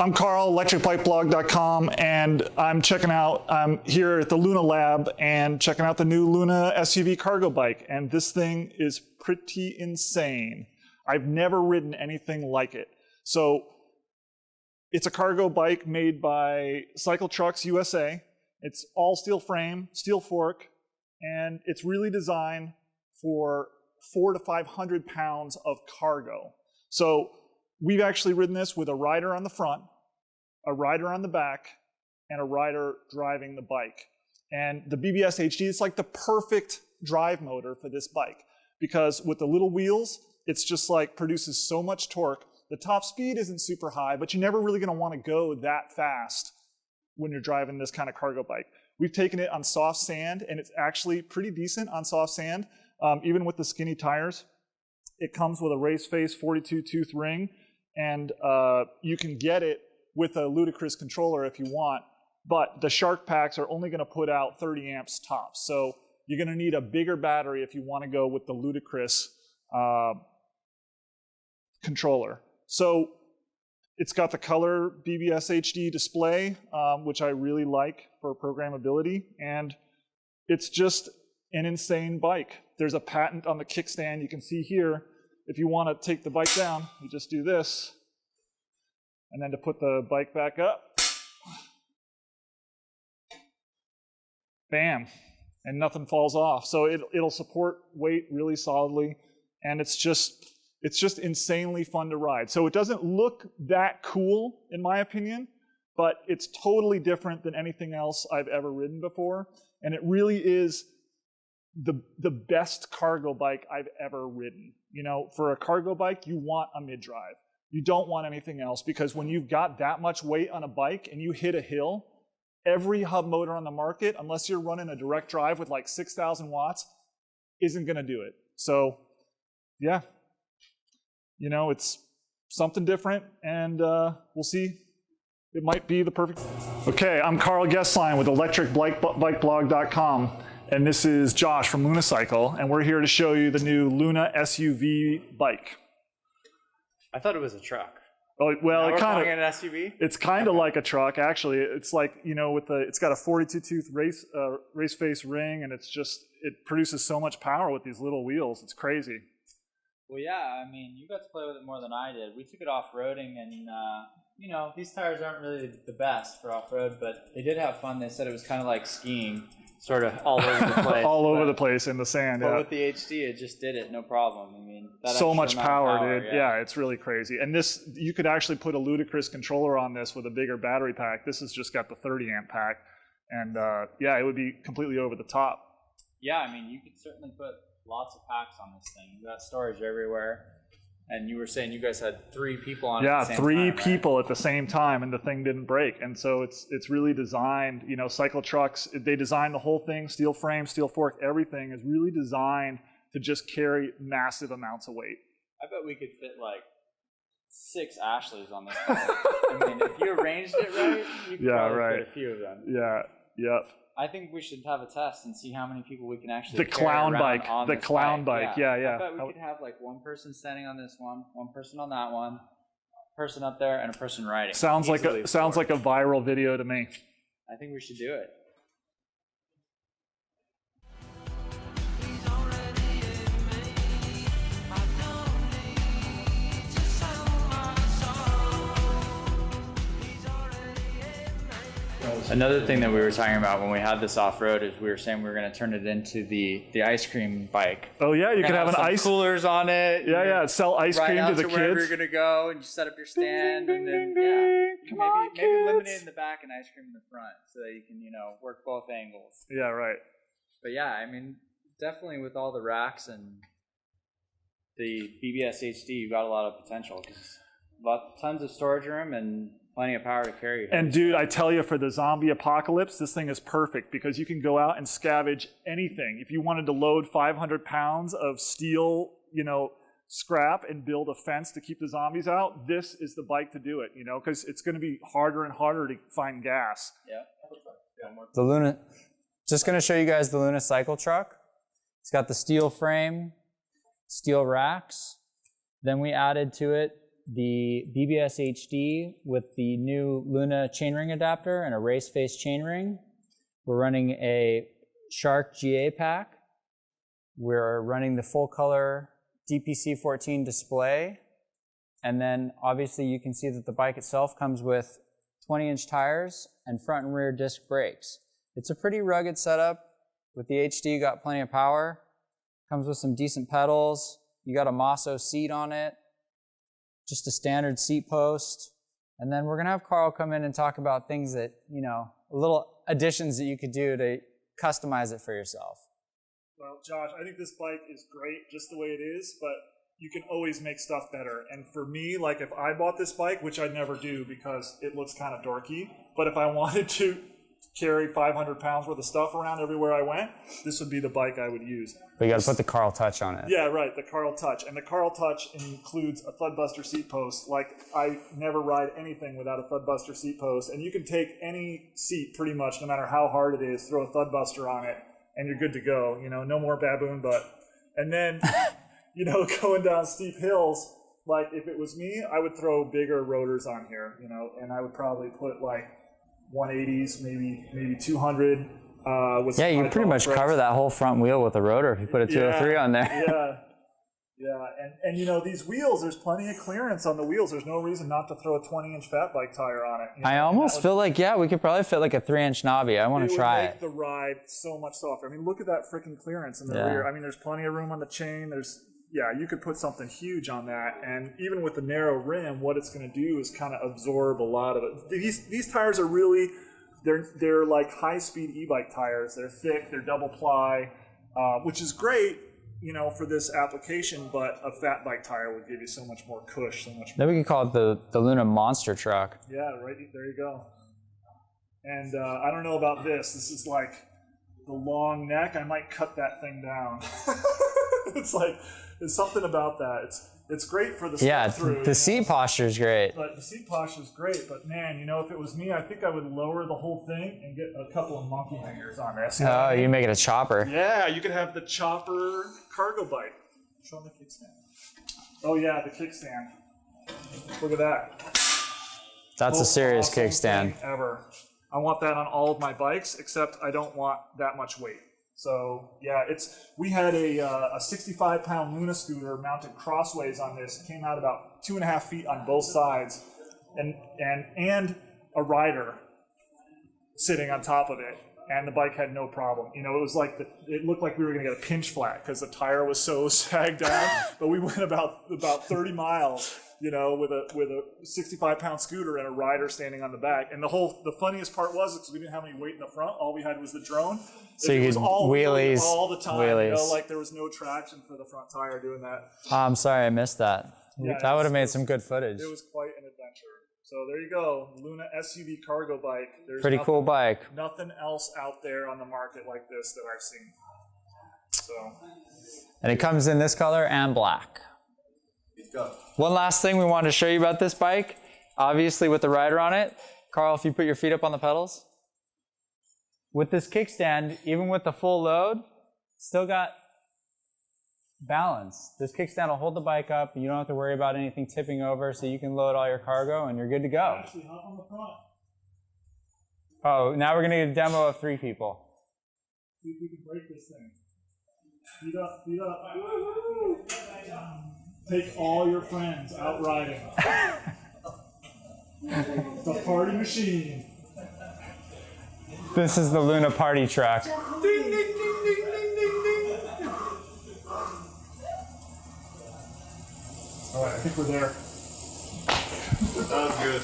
I'm Carl, electricbikeblog.com, and I'm here at the Luna Lab and checking out the new Luna SUV cargo bike, and this thing is pretty insane. I've never ridden anything like it. So it's a cargo bike made by Cycle Trucks USA. It's all steel frame, steel fork, and it's really designed for 400 to 500 pounds of cargo. So we've actually ridden this with a rider on the front, a rider on the back, and a rider driving the bike. And the BBSHD is like the perfect drive motor for this bike, because with the little wheels, it's just like produces so much torque. The top speed isn't super high, but you're never really gonna wanna go that fast when you're driving this kind of cargo bike. We've taken it on soft sand, and it's actually pretty decent on soft sand, even with the skinny tires. It comes with a race face 42 tooth ring, and you can get it with a ludicrous controller if you want, but the Shark packs are only gonna put out 30 amps tops. So you're gonna need a bigger battery if you wanna go with the ludicrous controller. So it's got the color BBSHD display, which I really like for programmability, and it's just an insane bike. There's a patent on the kickstand you can see here. If you wanna take the bike down, you just do this. And then to put the bike back up, bam, and nothing falls off. So it'll support weight really solidly, and it's just insanely fun to ride. So it doesn't look that cool, in my opinion, but it's totally different than anything else I've ever ridden before, and it really is the best cargo bike I've ever ridden. You know, for a cargo bike, you want a mid-drive. You don't want anything else, because when you've got that much weight on a bike and you hit a hill, every hub motor on the market, unless you're running a direct drive with like 6,000 watts, isn't gonna do it. So yeah, you know, it's something different, and we'll see. It might be the perfect. Okay, I'm Carl Gesslein with electricbikeblog.com, and this is Josh from Lunacycle, and we're here to show you the new Luna SUV bike. I thought it was a truck. Oh, well, it kind of an SUV. It's kind of like a truck, actually. It's like, you know, it's got a 42 tooth race face ring, and it produces so much power with these little wheels. It's crazy. Well, yeah, I mean, you got to play with it more than I did. We took it off-roading, and, you know, these tires aren't really the best for off-road, but they did have fun. They said it was kind of like skiing, sort of all over the place. All over the place in the sand, but yeah. with the HD, it just did it, no problem. I mean, that so much power, dude. Yeah, it's really crazy. And this, you could actually put a ludicrous controller on this with a bigger battery pack. This has just got the 30 amp pack, and yeah, it would be completely over the top. Yeah, I mean, you could certainly put lots of packs on this thing. You got storage everywhere. And you were saying you guys had 3 people on it at the same time, right? Yeah, 3 people at the same time, and the thing didn't break. And so it's really designed, you know, Cycle Trucks, they designed the whole thing, steel frame, steel fork, everything is really designed to just carry massive amounts of weight. I bet we could fit like 6 Ashleys on this thing. I mean, if you arranged it right, you could probably fit a few of them. Yeah, yep. I think we should have a test and see how many people we can actually the clown bike. The clown bike. Yeah. I bet we could have like one person standing on this one person on that one, person up there, and a person riding. Sounds like a viral video to me. I think we should do it. Another thing that we were talking about when we had this off-road is we were saying we were going to turn it into the ice cream bike. Oh yeah, you could have an ice coolers on it. Yeah, sell ice cream to the kids. Wherever you're going to go, and you set up your stand, and then maybe lemonade in the back and ice cream in the front, so that you can, you know, work both angles. Yeah, right. But yeah, I mean, definitely with all the racks and the BBSHD, you got a lot of potential, because tons of storage room and plenty of power to carry. And dude, I tell you, for the zombie apocalypse, this thing is perfect, because you can go out and scavenge anything. If you wanted to load 500 pounds of steel, you know, scrap and build a fence to keep the zombies out, this is the bike to do it, you know, because it's going to be harder and harder to find gas. Yeah. The Luna, just going to show you guys the Lunacycle truck. It's got the steel frame, steel racks. Then we added to it the BBSHD with the new Luna chainring adapter and a race face chainring. We're running a Shark GA pack. We're running the full color DPC14 display. And then obviously you can see that the bike itself comes with 20-inch tires and front and rear disc brakes. It's a pretty rugged setup. With the HD, you got plenty of power. Comes with some decent pedals. You got a Mosso seat on it. Just a standard seat post. And then we're gonna have Carl come in and talk about things that, you know, little additions that you could do to customize it for yourself. Well, Josh, I think this bike is great just the way it is, but you can always make stuff better. And for me, like if I bought this bike, which I never do because it looks kind of dorky, but if I wanted to carry 500 pounds worth of stuff around everywhere I went, this would be the bike I would use. But you gotta put the Carl touch on it. Yeah, right, the Carl Touch. And the Carl Touch includes a Thudbuster seat post. Like, I never ride anything without a Thudbuster seat post. And you can take any seat pretty much, no matter how hard it is, throw a Thudbuster on it, and you're good to go. You know, no more baboon butt. And then, you know, going down steep hills, like if it was me, I would throw bigger rotors on here, you know, and I would probably put like 180s, maybe 200. Yeah, you can pretty much cover that whole front wheel with a rotor if you put a 203 on there. Yeah, and you know, these wheels, there's plenty of clearance on the wheels. There's no reason not to throw a 20-inch fat bike tire on it. You know? I almost feel like, yeah, we could probably fit like a 3-inch knobby. I want to try it. It would make the ride so much softer. I mean, look at that freaking clearance in the rear. I mean, there's plenty of room on the chain. Yeah, you could put something huge on that. And even with the narrow rim, what it's going to do is kind of absorb a lot of it. These tires are really, they're like high-speed e-bike tires. They're thick, they're double ply, which is great, you know, for this application, but a fat bike tire would give you so much more cush, so much more. Then we could call it the Luna Monster Truck. Yeah, right there you go. And I don't know about this. This is like the long neck. I might cut that thing down. It's like, there's something about that. It's great for the step through. The seat posture is great. But the seat posture is great. But man, you know, if it was me, I think I would lower the whole thing and get a couple of monkey hangers on there. Oh, you make it a chopper. Yeah, you could have the chopper cargo bike. Show them the kickstand. Oh yeah, the kickstand. Look at that. That's a serious awesome kickstand. Thing ever. I want that on all of my bikes, except I don't want that much weight. So yeah, we had a 65-pound Luna scooter mounted crossways on this. It came out about 2.5 feet on both sides, and a rider sitting on top of it, and the bike had no problem. You know, it was like it looked like we were going to get a pinch flat because the tire was so sagged down. But we went about 30 miles. You know, with a 65-pound scooter and a rider standing on the back. And the funniest part was, because we didn't have any weight in the front, all we had was the drone. So you could wheelies all the time. Wheelies. You know, like there was no traction for the front tire doing that. Oh, I'm sorry, I missed that. Yeah, that would have made some good footage. It was quite an adventure. So there you go, Luna SUV cargo bike. There's pretty cool bike. Nothing else out there on the market like this that I've seen. So. And it comes in this color and black. One last thing we wanted to show you about this bike, obviously with the rider on it. Carl, if you put your feet up on the pedals. With this kickstand, even with the full load, still got balance. This kickstand will hold the bike up. You don't have to worry about anything tipping over, so you can load all your cargo and you're good to go. Actually, hop on the front. Oh, now we're going to get a demo of 3 people. See if we can break this thing. Feet up, feet up. Take all your friends out riding. The party machine. This is the Luna party truck. Ding, ding, ding, ding, ding, ding, ding. All right, I think we're there. That was good.